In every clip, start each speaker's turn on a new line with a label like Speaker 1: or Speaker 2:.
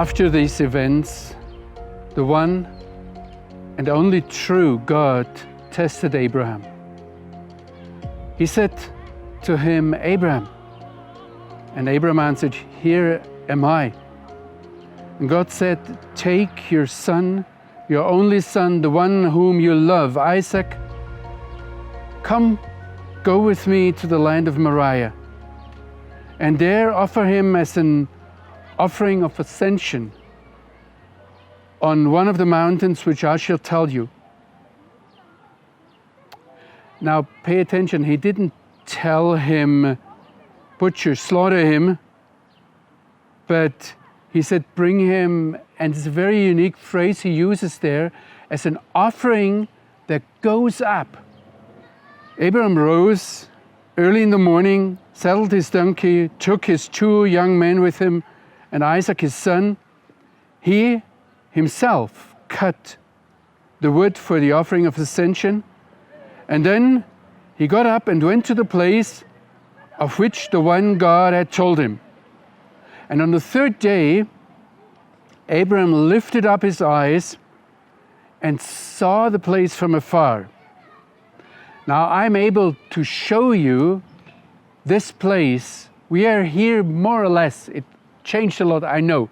Speaker 1: After these events, the one and only true God tested Abraham. He said to him, "Abraham." And Abraham answered, "Here am I." And God said, "Take your son, your only son, the one whom you love, Isaac. Come, go with me to the land of Moriah, and there offer him as an offering of ascension on one of the mountains which I shall tell you." Now pay attention, he didn't tell him, butcher, slaughter him, but he said, bring him, and it's a very unique phrase he uses there, as an offering that goes up. Abraham rose early in the morning, saddled his donkey, took his 2 young men with him, and Isaac his son. He himself cut the wood for the offering of ascension, and then he got up and went to the place of which the one God had told him. And on the 3rd day, Abraham lifted up his eyes and saw the place from afar. Now I'm able to show you this place. We are here more or less. It changed a lot, I know.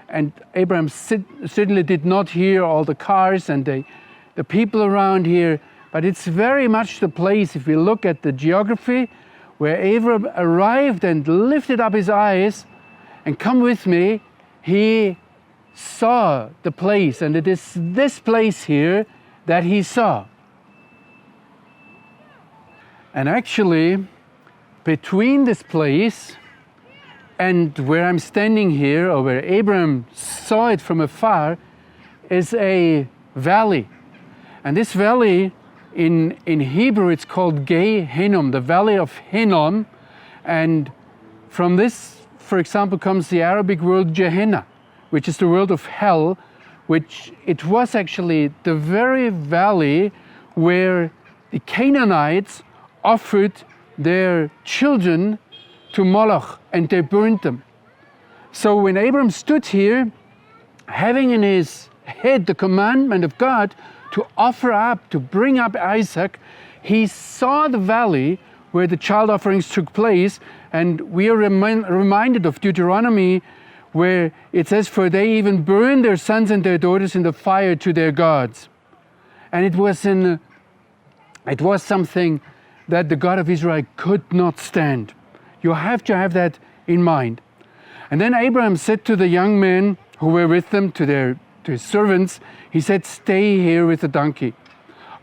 Speaker 1: And Abraham certainly did not hear all the cars and the people around here, but it's very much the place, if we look at the geography, where Abraham arrived and lifted up his eyes, and come with me, he saw the place, and it is this place here that he saw. And actually, between this place and where I'm standing here, or where Abraham saw it from afar, is a valley. And this valley, in Hebrew, it's called Gei Hinnom, the Valley of Hinnom. And from this, for example, comes the Arabic word Gehenna, which is the word of hell, which it was actually the very valley where the Canaanites offered their children to Moloch, and they burned them. So when Abraham stood here, having in his head the commandment of God to offer up, to bring up Isaac, he saw the valley where the child offerings took place. And we are reminded of Deuteronomy, where it says, "For they even burned their sons and their daughters in the fire to their gods." And it was something that the God of Israel could not stand. You have to have that in mind. And then Abraham said to the young men who were with them, to his servants, he said, "Stay here with the donkey.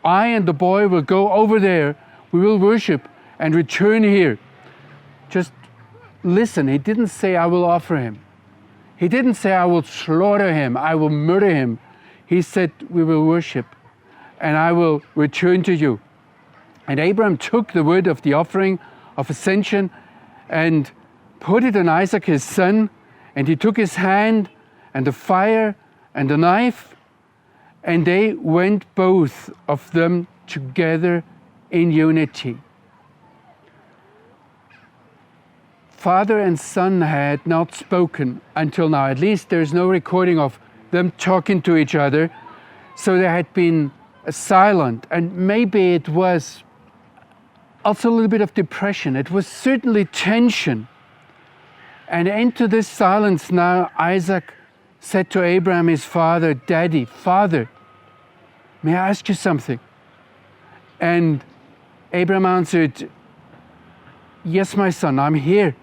Speaker 1: I and the boy will go over there. We will worship and return here." Just listen, he didn't say, "I will offer him." He didn't say, "I will slaughter him, I will murder him." He said, "We will worship and I will return to you." And Abraham took the wood of the offering of ascension and put it on Isaac his son, and he took his hand and the fire and the knife, and they went both of them together in unity. Father and son had not spoken until now. At least there's no recording of them talking to each other. So there had been silent, and maybe it was also a little bit of depression. It was certainly tension. And into this silence now, Isaac said to Abraham, his father, "Daddy, Father, may I ask you something?" And Abraham answered, "Yes, my son, I'm here."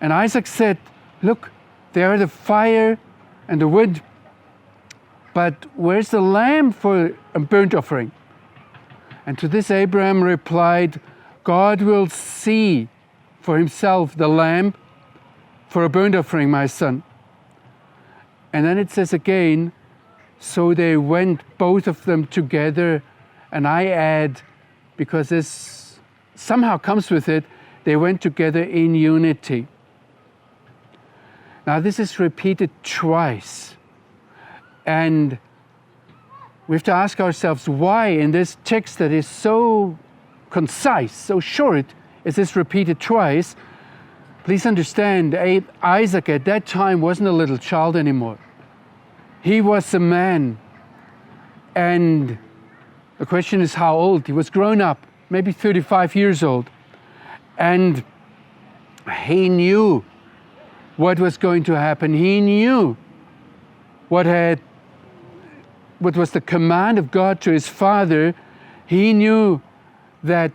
Speaker 1: And Isaac said, "Look, there are the fire and the wood, but where's the lamb for a burnt offering?" And to this Abraham replied, "God will see for himself the lamb for a burnt offering, my son." And then it says again, so they went both of them together, and I add, because this somehow comes with it, they went together in unity. Now this is repeated twice, and we have to ask ourselves, why in this text that is so concise, so short, is this repeated twice? Please understand, Isaac at that time wasn't a little child anymore. He was a man. And the question is how old? He was grown up, maybe 35 years old. And he knew what was going to happen. He knew what was the command of God to his father. He knew that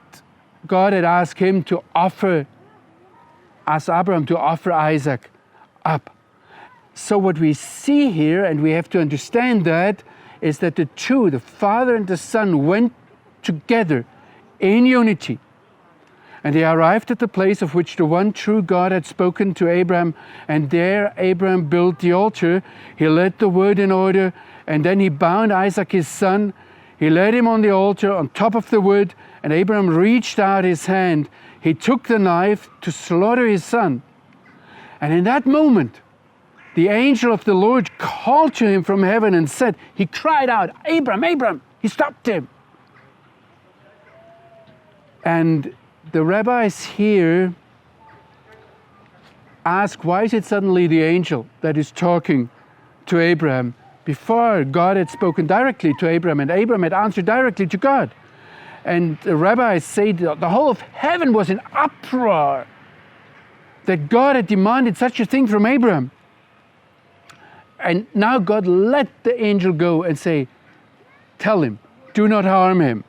Speaker 1: God had asked him to ask Abraham to offer Isaac up. So what we see here, and we have to understand that, is that the two, the father and the son, went together in unity. And they arrived at the place of which the one true God had spoken to Abraham, and there Abraham built the altar. He laid the wood in order, and then he bound Isaac his son. He laid him on the altar on top of the wood, and Abraham reached out his hand. He took the knife to slaughter his son. And in that moment, the angel of the Lord called to him from heaven and said, he cried out, Abraham, Abraham! He stopped him. And the rabbis here ask, why is it suddenly the angel that is talking to Abraham? Before, God had spoken directly to Abraham, and Abraham had answered directly to God. And the rabbis say that the whole of heaven was in uproar that God had demanded such a thing from Abraham. And now God let the angel go and say, tell him, do not harm him.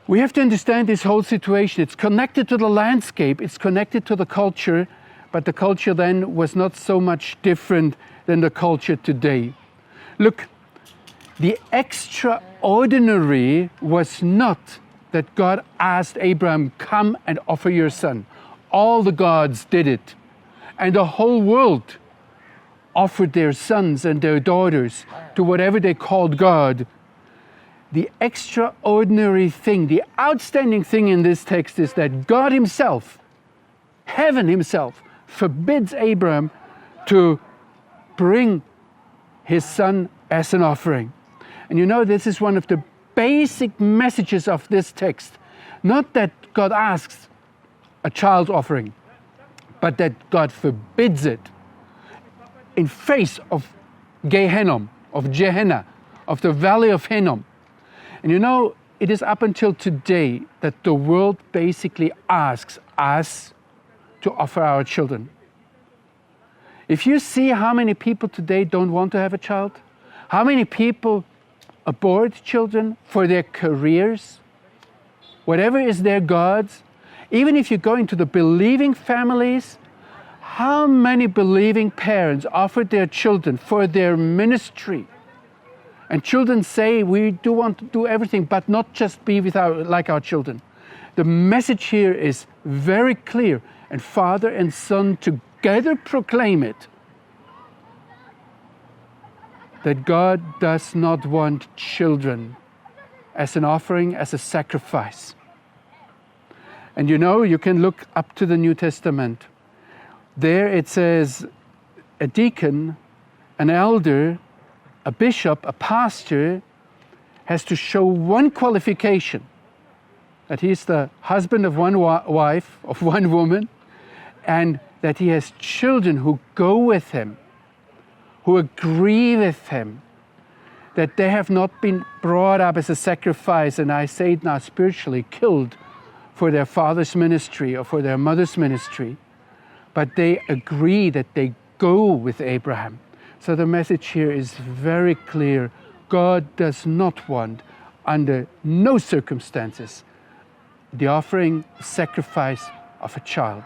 Speaker 1: We have to understand this whole situation. It's connected to the landscape, it's connected to the culture, but the culture then was not so much different than the culture today. Look, the extraordinary was not that God asked Abraham, come and offer your son. All the gods did it. And the whole world offered their sons and their daughters to whatever they called God. The extraordinary thing, the outstanding thing in this text is that God himself, heaven himself, forbids Abraham to bring his son as an offering. And you know, this is one of the basic messages of this text. Not that God asks a child offering, but that God forbids it in face of Gehenna, of Gehenna, of the valley of Hinnom. And you know, it is up until today that the world basically asks us to offer our children. If you see how many people today don't want to have a child, how many people abort children for their careers, whatever is their gods, even if you go into the believing families, how many believing parents offered their children for their ministry? And children say, we do want to do everything, but not just be like our children. The message here is very clear, and father and son together proclaim it, that God does not want children as an offering, as a sacrifice. And you know, you can look up to the New Testament. There it says a deacon, an elder, a bishop, a pastor has to show one qualification, that he is the husband of one wife, of one woman, and that he has children who go with him, who agree with him, that they have not been brought up as a sacrifice, and I say it now spiritually, killed for their father's ministry or for their mother's ministry, but they agree that they go with Abraham. So the message here is very clear. God does not want, under no circumstances, the offering, sacrifice of a child.